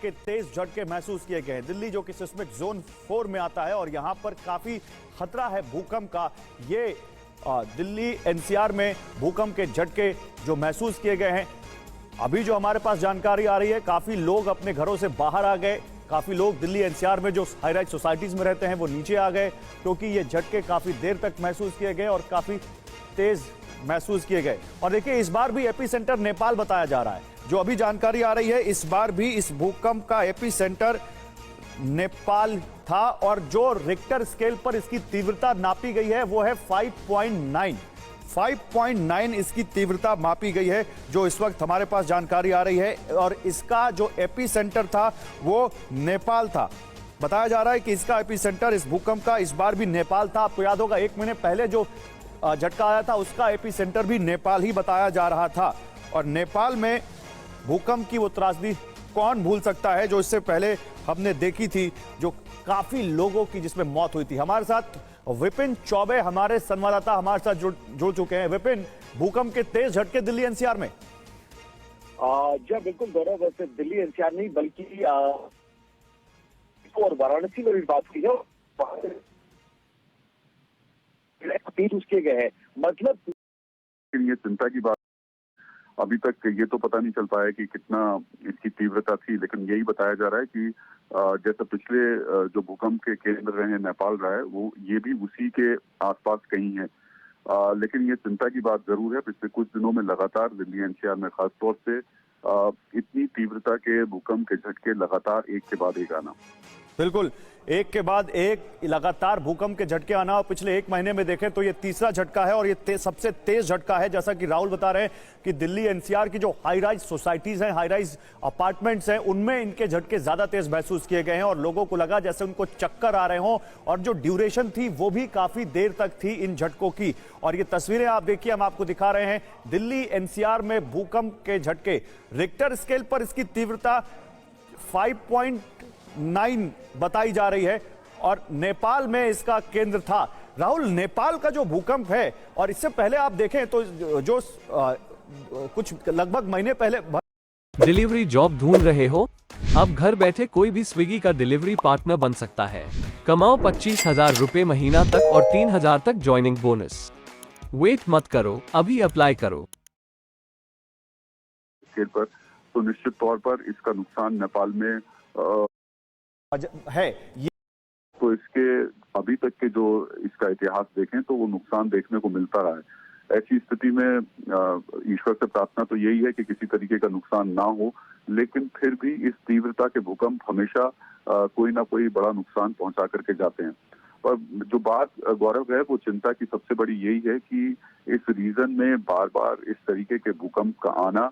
के तेज झटके महसूस किए गए हैं। दिल्ली जो कि सिस्मिक जोन 4 में आता है और यहां पर काफी खतरा है भूकंप का। ये दिल्ली एनसीआर में भूकंप के झटके जो महसूस किए गए हैं। अभी जो हमारे पास जानकारी आ रही है, काफी लोग अपने घरों से बाहर आ गए। काफी लोग दिल्ली एनसीआर में जो हाई राइज सोसाइटीज में रहते हैं वो नीचे आ गए, क्योंकि ये झटके काफी देर तक महसूस किए गए और काफी तेज महसूस किए गए। और देखिए, इस बार भी एपी सेंटर नेपाल बताया जा रहा है। जो अभी जानकारी आ रही है, इस बार भी इस भूकंप का एपी सेंटर नेपाल था और जो रिक्टर स्केल पर इसकी तीव्रता नापी गई है वो है 5.9 इसकी तीव्रता मापी गई है, जो इस वक्त हमारे पास जानकारी आ रही है। और इसका जो एपी सेंटर था वो नेपाल था। बताया जा रहा है कि इसका एपी सेंटर इस भूकंप का इस बार भी नेपाल था। आपको याद होगा 1 महीने पहले जो झटका आया था उसका एपी सेंटर भी नेपाल ही बताया जा रहा था। और नेपाल में भूकंप की वो त्रासदी कौन भूल सकता है जो इससे पहले हमने देखी थी, जो काफी लोगों की जिसमें मौत हुई थी। हमारे साथ विपिन चौबे हमारे संवाददाता हमारे साथ जुड़ चुके हैं। विपिन, भूकंप के तेज झटके दिल्ली एनसीआर में। जी बिल्कुल गौरव, सिर्फ दिल्ली एनसीआर नहीं बल्कि और वाराणसी में भी बात की है, तेज किए गए हैं। मतलब ये चिंता की बात, अभी तक ये तो पता नहीं चल पाया कि कितना इसकी तीव्रता थी, लेकिन यही बताया जा रहा है कि जैसे पिछले जो भूकंप के केंद्र रहे हैं, नेपाल रहा है, वो ये भी उसी के आसपास कहीं है। लेकिन ये चिंता की बात जरूर है, पिछले कुछ दिनों में लगातार दिल्ली एनसीआर में खासतौर से इतनी तीव्रता के भूकंप के झटके लगातार एक के बाद एक आना। बिल्कुल, एक के बाद एक लगातार भूकंप के झटके आना। और पिछले 1 महीने में देखें तो ये तीसरा झटका है और ये सबसे तेज झटका है। जैसा कि राहुल बता रहे हैं कि दिल्ली एनसीआर की जो हाई राइज सोसाइटीज हैं, हाई राइज अपार्टमेंट्स हैं, उनमें इनके झटके ज्यादा तेज महसूस किए गए हैं और लोगों को लगा जैसे उनको चक्कर आ रहे हों। और जो ड्यूरेशन थी वो भी काफी देर तक थी इन झटकों की। और ये तस्वीरें आप देखिए, हम आपको दिखा रहे हैं दिल्ली एनसीआर में भूकंप के झटके। रिक्टर स्केल पर इसकी तीव्रता 5.9 बताई जा रही है और नेपाल में इसका केंद्र था। राहुल, नेपाल का जो भूकंप है और इससे पहले आप देखें तो जो कुछ लगभग महीने पहले। डिलीवरी जॉब ढूंढ रहे हो? अब घर बैठे कोई भी स्विगी का डिलीवरी पार्टनर बन सकता है। कमाओ 25,000 रुपए महीना तक और 3,000 तक ज्वाइनिंग बोनस। वेट मत करो, अभी अप्लाई करो। स्केल पर तो निश्चित तौर पर इसका नुकसान नेपाल में है। तो इसके अभी तक के जो इसका इतिहास देखें तो वो नुकसान देखने को मिलता रहा है। ऐसी स्थिति में ईश्वर से प्रार्थना तो यही है कि किसी तरीके का नुकसान ना हो, लेकिन फिर भी इस तीव्रता के भूकंप हमेशा कोई ना कोई बड़ा नुकसान पहुंचा करके जाते हैं। पर जो बात गौरव है वो चिंता की सबसे बड़ी यही है कि इस रीजन में बार बार इस तरीके के भूकंप का आना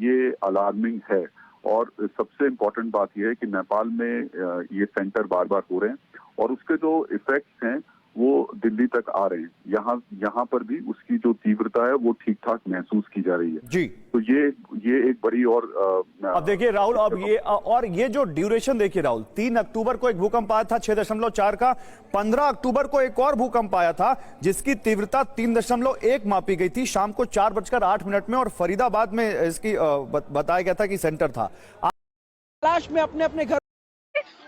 ये अलार्मिंग है। और सबसे इम्पोर्टेंट बात यह है कि नेपाल में ये सेंटर बार बार हो रहे हैं और उसके जो इफेक्ट्स हैं वो दिल्ली तक आ रहे हैं। यहाँ पर भी उसकी जो तीव्रता है वो ठीक ठाक महसूस की जा रही है जी। तो ये एक बड़ी और अब देखिए राहुल, अब ये जो ड्यूरेशन देखिए राहुल, 3 अक्टूबर को एक भूकंप आया था 6.4 का। 15 अक्टूबर को एक और भूकंप आया था जिसकी तीव्रता 3.1 मापी गई थी शाम को 4:08 में और फरीदाबाद में इसकी बताया गया था कि सेंटर था। तलाश में अपने अपने घर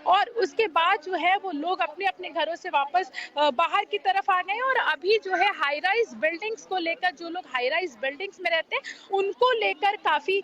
और उसके बाद जो है वो लोग अपने अपने घरों से वापस बाहर की तरफ आ गए। और अभी जो है हाई राइज बिल्डिंग्स को लेकर, जो लोग हाई राइज बिल्डिंग्स में रहते हैं उनको लेकर काफी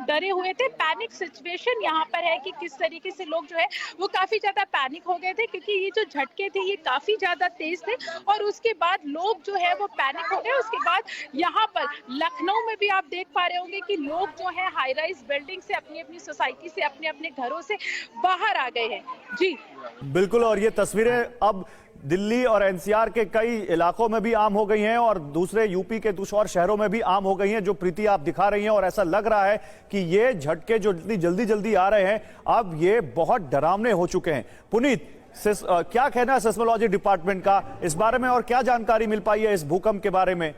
डरे हुए थे। पैनिक सिचुएशन यहाँ पर है कि किस तरीके से लोग जो है वो काफी ज्यादा पैनिक हो गए थे, क्योंकि ये जो झटके थे ये काफी ज्यादा तेज थे और उसके बाद लोग जो है वो पैनिक हो गए। उसके बाद यहाँ पर लखनऊ में भी आप देख पा रहे होंगे कि लोग जो है हाई राइज बिल्डिंग से, अपनी अपनी सोसाइटी से, अपने अपने घरों से बाहर आ गए हैं। जी बिल्कुल, और ये तस्वीरें अब दिल्ली और एनसीआर के कई इलाकों में भी आम हो गई हैं और दूसरे यूपी के कुछ और शहरों में भी आम हो गई हैं, जो प्रीति आप दिखा रही हैं। और ऐसा लग रहा है कि ये झटके जो इतनी जल्दी आ रहे हैं अब ये बहुत डरावने हो चुके हैं। पुनीत, क्या कहना है सेस्मोलॉजी डिपार्टमेंट का इस बारे में और क्या जानकारी मिल पाई है इस भूकंप के बारे में?